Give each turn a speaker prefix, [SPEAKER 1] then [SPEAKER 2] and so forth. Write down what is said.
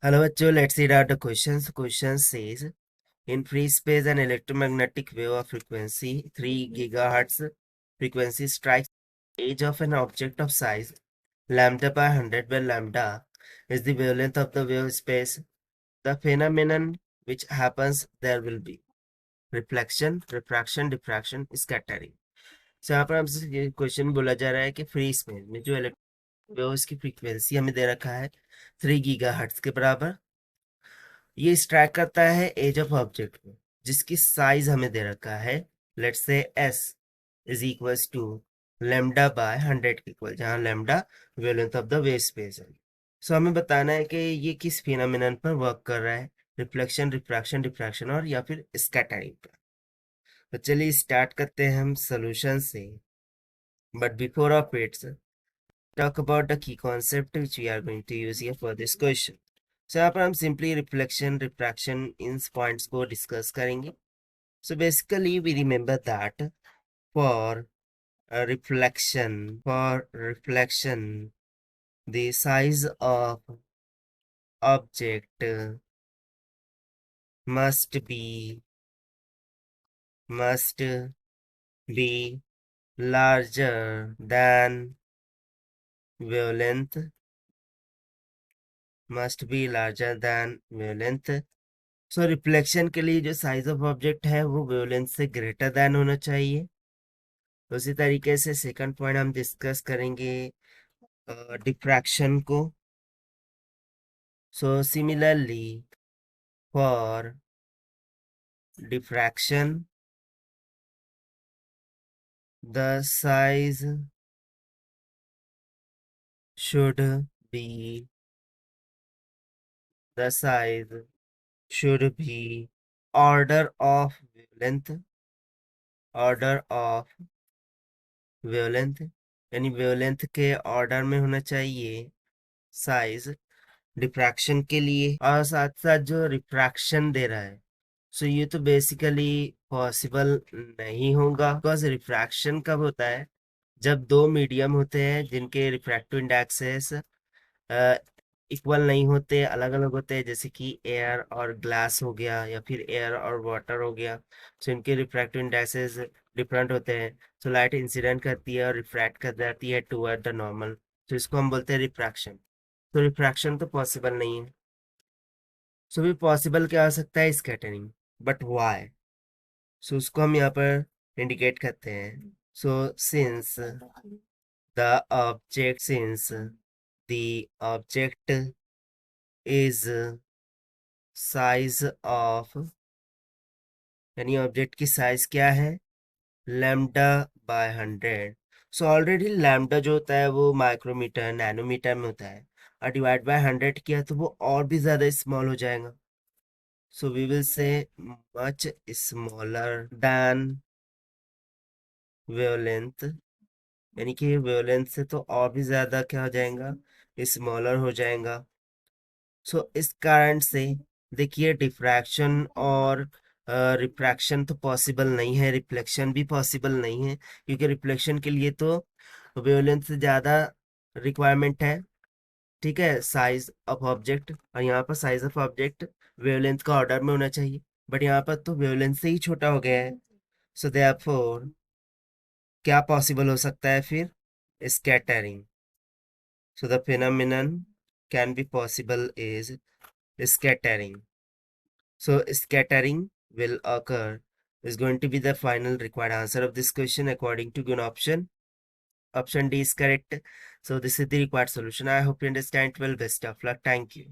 [SPEAKER 1] Hello bachcho, let's read out the questions. Question says, in free space an electromagnetic wave of frequency 3 gigahertz frequency strikes the edge of an object of size lambda by 100 where lambda is the wavelength of the wave space. The phenomenon which happens there will be reflection, refraction, diffraction, scattering. So यहाँ पर हमसे ये question बोला जा रहा है कि free space में जो वेव्स की फ्रीक्वेंसी हमें दे रखा है 3 गीगाहर्ट्ज के बराबर, ये स्ट्राइक करता है एज ऑफ ऑब्जेक्ट में जिसकी साइज हमें दे रखा है लेट्स से s is equals to lambda by 100 equal, जहां lambda wavelength of the wave space है। सो हमें बताना है कि ये किस फिनोमिनन पर वर्क कर रहा है, रिफ्लेक्शन, रिफ्रैक्शन, डिफ्रैक्शन और या फिर स्कैटरिंग पर। तो चलिए स्टार्ट करते हैं हम सोल्यूशन से, but before of it talk about the key concept which we are going to use here for this question. So यहाँ पर हम सिंपली रिफ्लेक्शन, रिफ्रैक्शन इन पॉइंट्स को डिस्कस करेंगे. So basically we remember that for reflection the size of object must be larger than wavelength, must be larger than wavelength. So reflection के लिए जो size of object है वो wavelength से greater than होना चाहिए. उसी तरीके से सेकंड पॉइंट हम डिस्कस करेंगे डिफ्रैक्शन को. So similarly for diffraction the size should be order of wavelength, यानी वेवलेंथ के ऑर्डर में होना चाहिए साइज डिफ्रैक्शन के लिए, और साथ साथ जो रिफ्रैक्शन दे रहा है सो ये तो बेसिकली पॉसिबल नहीं होगा, बिकॉज रिफ्रैक्शन कब होता है जब दो मीडियम होते हैं जिनके रिफ्रैक्टिव इंडेक्सेस इक्वल नहीं होते, अलग अलग होते हैं, जैसे कि एयर और ग्लास हो गया या फिर एयर और वाटर हो गया. सो इनके रिफ्रैक्टिव इंडेक्सेस डिफरेंट होते हैं. सो लाइट इंसिडेंट करती है और रिफ्रैक्ट कर जाती है टुवर्ड द नॉर्मल, तो इसको हम बोलते हैं रिफ्रैक्शन. तो रिफ्रैक्शन तो पॉसिबल नहीं है. सो भी पॉसिबल क्या हो सकता है, स्कैटरिंग. But why? सो उसको हम यहाँ पर इंडिकेट करते हैं. So since the object is size of, यानी ऑब्जेक्ट की साइज क्या है, lambda by 100. So already lambda जो होता है वो माइक्रोमीटर, नैनोमीटर में होता है, और डिवाइड बाय 100 किया तो वो और भी ज्यादा स्मॉल हो जाएगा. So we will say much smaller than wavelength, यानी कि वेवलेंथ से तो और भी ज्यादा क्या हो जाएगा, स्मॉलर हो जाएगा. सो इस कारण से देखिए डिफ्रैक्शन और रिफ्रैक्शन तो पॉसिबल नहीं है, रिफ्लेक्शन भी पॉसिबल नहीं है, क्योंकि रिफ्लेक्शन के लिए तो वेवलेंथ से ज़्यादा रिक्वायरमेंट है. ठीक है, साइज ऑफ ऑब्जेक्ट, और यहाँ पर साइज ऑफ ऑब्जेक्ट वेवलेंथ का ऑर्डर में होना चाहिए, बट यहाँ पर तो वेवलेंथ से ही छोटा हो गया है. सो देयरफॉर क्या पॉसिबल हो सकता है फिर, scattering. So the phenomenon can be possible is scattering. So scattering will occur is going to be the final required answer of this question according to given option. Option D is correct. So this is the required solution. I hope you understand well. Best of luck. Thank you.